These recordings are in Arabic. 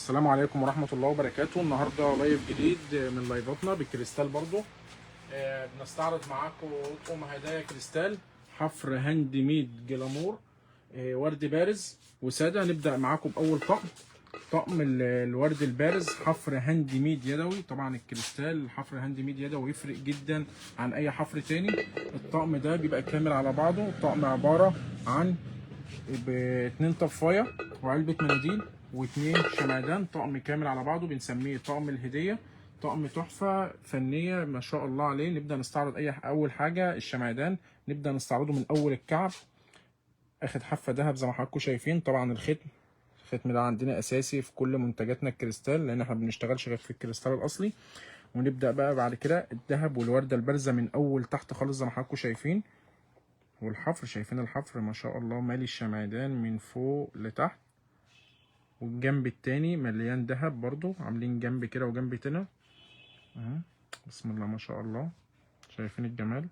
السلام عليكم ورحمة الله وبركاته. النهاردة لايف جديد من لايفاتنا بالكريستال برضو. بنستعرض معاكم طقم هدايا كريستال حفر هاند ميد جلامور، ورد بارز وسادة. هنبدأ معاكم بأول طقم الورد البارز حفر هاند ميد يدوي. طبعا الكريستال حفر هاند ميد يدوي يفرق جدا عن أي حفر تاني. الطقم ده بيبقى كامل على بعضه. الطقم عبارة عن باتنين طفايه وعلبه مناديل واتنين شمعدان. طقم كامل على بعضه بنسميه طقم الهديه. طقم تحفه فنيه ما شاء الله عليه. نبدا نستعرض اول حاجه الشمعدان. نبدا نستعرضه من اول الكعب. اخد حافه دهب زي ما حضراتكم شايفين. طبعا الختم ده عندنا اساسي في كل منتجاتنا الكريستال، لان احنا ما بنشتغلش غير في الكريستال الاصلي. ونبدا بقى بعد كده الذهب والورده البارزه من اول تحت خالص زي ما حضراتكم شايفين. والحفر شايفين الحفر ما شاء الله مالي الشمعدان من فوق لتحت، والجنب التاني مليان دهب برضو. عاملين جنب كده وجنب هنا اهو. بسم الله ما شاء الله. شايفين الجمال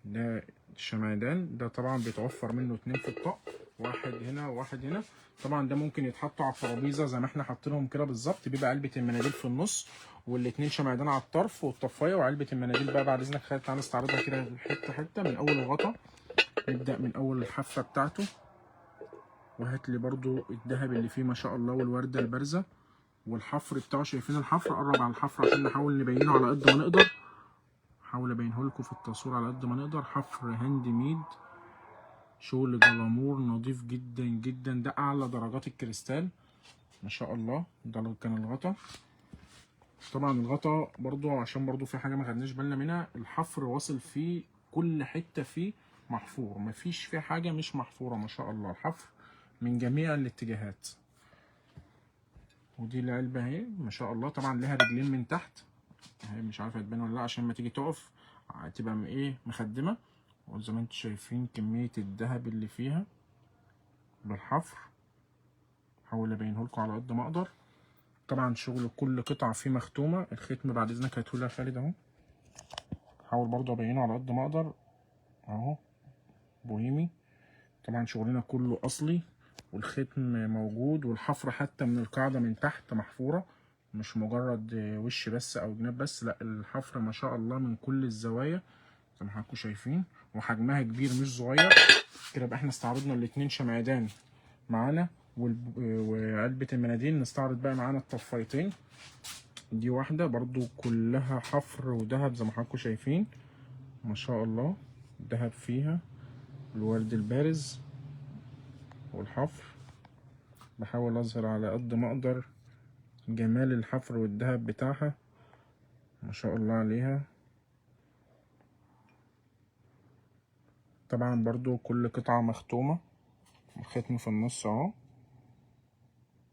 ده. الشمعدان ده طبعا بيتوفر منه اتنين في الطقم، واحد هنا وواحد هنا. طبعا ده ممكن يتحطوا على الترابيزه زي ما احنا حاطينهم كده بالظبط. بيبقى علبه المناديل في النص والاتنين شمعدان على الطرف والطفايه وعلبه المناديل. بقى بعد اذنك خلينا تعالى نستعرضها كده حته حته من اول الغطا. نبدا من اول الحافه بتاعته. وهات لي برضو الذهب اللي فيه ما شاء الله والورده البارزه والحفر بتاعه. شايفين الحفر؟ قرب على الحفر عشان نحاول نبينه على قد ما نقدر. حاول ابينه لكم في التصوير على قد ما نقدر. حفر هاند ميد، شغل جلامور نظيف جدا جدا. ده اعلى درجات الكريستال ما شاء الله. ده كان الغطا. طبعا الغطا برضو عشان برضو في حاجه ما خدناش بالنا منها. الحفر واصل فيه كل حته فيه محفور، مفيش فيه حاجه مش محفوره ما شاء الله. الحفر من جميع الاتجاهات. ودي العلبه اهي ما شاء الله. طبعا لها رجلين من تحت اهي، مش عارفه هتبان ولا لا عشان ما تيجي تقف هتبقى مخدمه. وزي ما انتم شايفين كميه الذهب اللي فيها بالحفر. هحاول ابينه لكم على قد ما اقدر. طبعا شغل كل قطعه فيه مختومه. الختم بعد اذنك هاتهولي يا خالد اهو. هحاول برضه ابينه على قد ما اقدر اهو. بوهيمي. طبعا شغلنا كله اصلي والختم موجود والحفره حتى من القاعده من تحت محفوره، مش مجرد وش بس او جناب بس، لا الحفره ما شاء الله من كل الزوايا زي ما حضراتكم شايفين. وحجمها كبير مش صغير. كده يبقى احنا استعرضنا الاتنين شمعدان معانا وعلبه المناديل. نستعرض بقى معانا الطفايتين. دي واحده برضو كلها حفر وذهب زي ما حضراتكم شايفين ما شاء الله. الذهب فيها الورد البارز والحفر. بحاول اظهر على قد ما اقدر جمال الحفر والذهب بتاعها ما شاء الله عليها. طبعا برضو كل قطعة مختومة. الختم في النص اهو.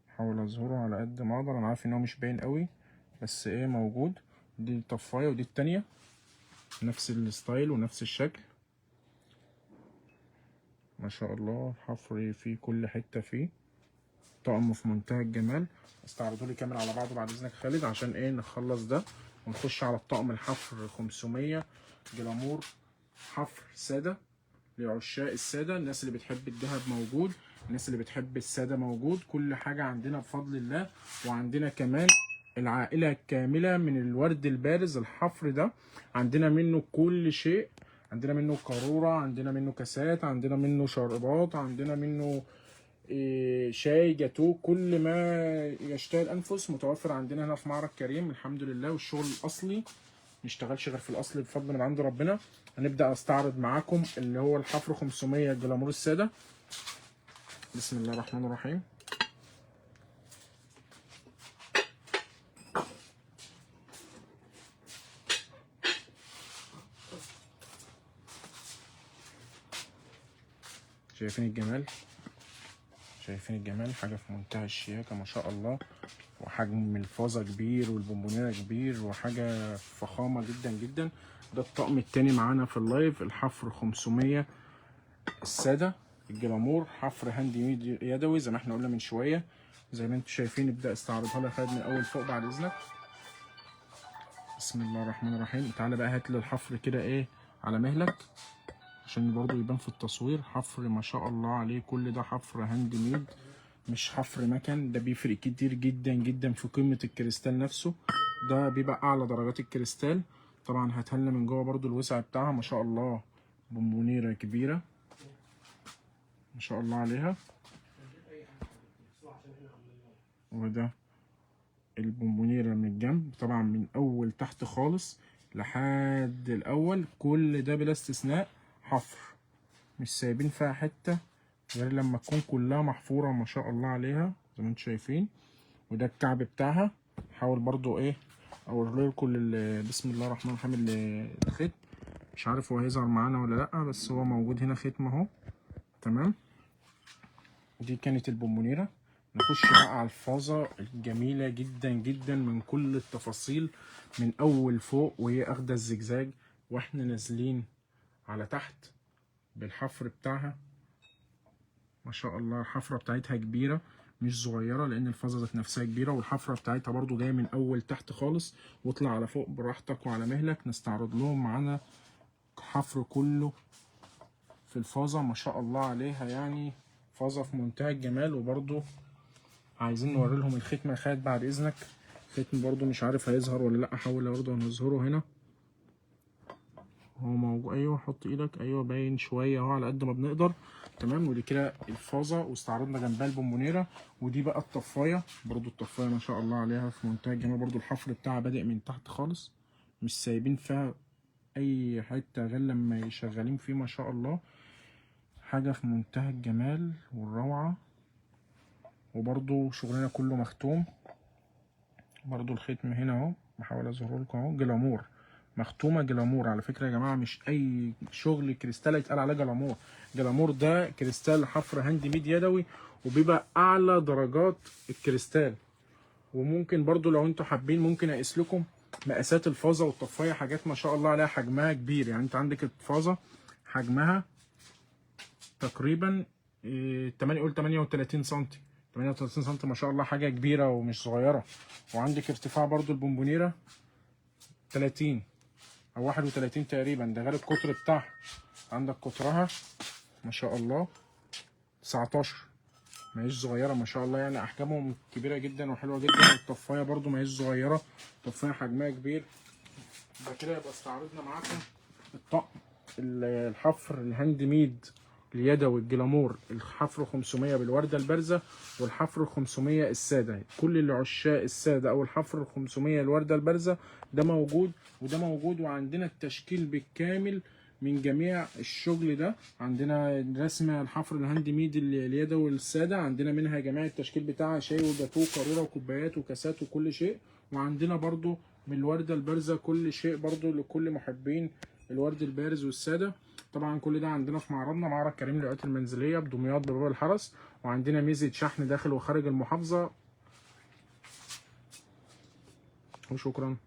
بحاول اظهره على قد ما اقدر. انا عارف ان هو مش باين قوي بس موجود. دي الطفاية ودي التانية نفس الستايل ونفس الشكل ما شاء الله. الحفر في كل حتة فيه. طقم في منتهى الجمال. استعرضه لي كامل على بعضه بعد اذنك خالد عشان نخلص ده ونخش على الطقم الحفر 500 جلامور حفر ساده. لعشاق الساده، الناس اللي بتحب الذهب موجود، الناس اللي بتحب الساده موجود. كل حاجه عندنا بفضل الله. وعندنا كمان العائله الكامله من الورد البارز. الحفر ده عندنا منه كل شيء. عندنا منه قاروره، عندنا منه كاسات، عندنا منه شربات، عندنا منه شاي جاتوه. كل ما يشتهي الانفس متوفر عندنا هنا في معرض كريم الحمد لله. والشغل الاصلي نشتغلش غير في الاصل بفضل من عند ربنا. هنبدا استعرض معاكم اللي هو الحفر 500 جلامور الساده. بسم الله الرحمن الرحيم. شايفين الجمال؟ شايفين الجمال؟ حاجه في منتهى الشياكه ما شاء الله. وحجم الفازه كبير والبونبونيره كبير وحاجه فخامه جدا جدا. ده الطقم التاني معانا في اللايف. الحفر 500 الساده الجلامور حفر هاند ميد يدوي زي ما احنا قلنا من شويه. زي ما انتم شايفين ابدا استعرضها لي خالد من اول فوق بعد اذنك. بسم الله الرحمن الرحيم. تعالى بقى هات لي الحفر كده على مهلك عشان برضو يبان في التصوير. حفر ما شاء الله عليه. كل ده حفر هاند ميد مش حفر مكن، ده بيفرق كتير جدا جدا في قيمة الكريستال نفسه. ده بيبقى اعلى درجات الكريستال. طبعا هاتهالنا من جوه برضو الوسع بتاعها ما شاء الله، بونبونيرة كبيرة ما شاء الله عليها. وده البونبونيرة من الجنب، طبعا من اول تحت خالص لحد الاول كل ده بلا استثناء حفر، مش سايبين فيها حتة غير لما تكون كلها محفورة ما شاء الله عليها زي ما انتم شايفين. وده الكعب بتاعها. حاول برضو ايه اوريلكم بسم الله الرحمن الرحيم الختم. مش عارف هو هيظهر معانا ولا لا، بس هو موجود هنا ختم اهو. تمام. دي كانت البونبونيرة. نخش بقى على الفازة الجميلة جدا جدا من كل التفاصيل، من اول فوق وهي اخده الزجزاج واحنا نازلين على تحت بالحفر بتاعها ما شاء الله. الحفرة بتاعتها كبيرة مش صغيرة، لان الفازة ذات نفسها كبيرة، والحفرة بتاعتها برضو جاية من اول تحت خالص. واطلع على فوق براحتك وعلى مهلك. نستعرض لهم معانا حفر كله في الفازة ما شاء الله عليها، يعني فازة في منتهى الجمال. وبرضو عايزين نوري لهم الختم يا خالد بعد اذنك. الختم برضو مش عارف هيظهر ولا لا، احاول برضو نظهره هنا. هو موجود، ايوه حط ايدك، ايوه باين شويه اهو على قد ما بنقدر. تمام. ودي كده الفازه، واستعرضنا جنبها البونبونيره. ودي بقى الطفايه، برضو الطفايه ما شاء الله عليها في منتهى الجمال. برضو الحفر بتاعها بادئ من تحت خالص، مش سايبين فيها اي حته غير لما شغالين فيه ما شاء الله. حاجه في منتهى الجمال والروعه. وبرضو شغلنا كله مختوم. برضو الختم هنا اهو، بحاول اظهره لكم اهو، جلامور، مختومه جلامور. على فكره يا جماعه مش اي شغل كريستال يتقال عليه جلامور. جلامور ده كريستال حفر هاند ميد يدوي، وبيبقى اعلى درجات الكريستال. وممكن برضو لو انتوا حابين ممكن اقيس لكم مقاسات الفازه والطفايه، حاجات ما شاء الله عليها حجمها كبير. يعني انت عندك الفازه حجمها تقريبا 8 قول 38 سم، 38 سم ما شاء الله، حاجه كبيره ومش صغيره. وعندك ارتفاع برضو البونبونيره 30 او 31 تقريبا، ده غير القطر بتاعها. عندك قطرها ما شاء الله 19، ماهيش صغيره ما شاء الله، يعني احجامهم كبيره جدا وحلوه جدا. والطفايه برضو ماهيش صغيره، الطفايه حجمها كبير. ده كده يبقى استعرضنا معاكم الطقم الحفر الهاند ميد اليدوي الجلامور، الحفر 500 بالورده البارزه، والحفر 500 الساده. كل اللي عشاق الساده او الحفر 500 الورده البارزه ده موجود وده موجود. وعندنا التشكيل بالكامل من جميع الشغل ده. عندنا رسمه الحفر الهاند ميد اليدوي الساده، عندنا منها جميع التشكيل بتاعها، شاي وجاتوه قاروره وكوبايات وكاسات وكل شيء. وعندنا برضو من الورده البارزه كل شيء برضو لكل محبين الورد البارز والساده. طبعا كل ده عندنا في معرضنا، معرض كريم للعطور المنزليه بدمياط بباب الحرس. وعندنا ميزه شحن داخل وخارج المحافظه. وشكرا.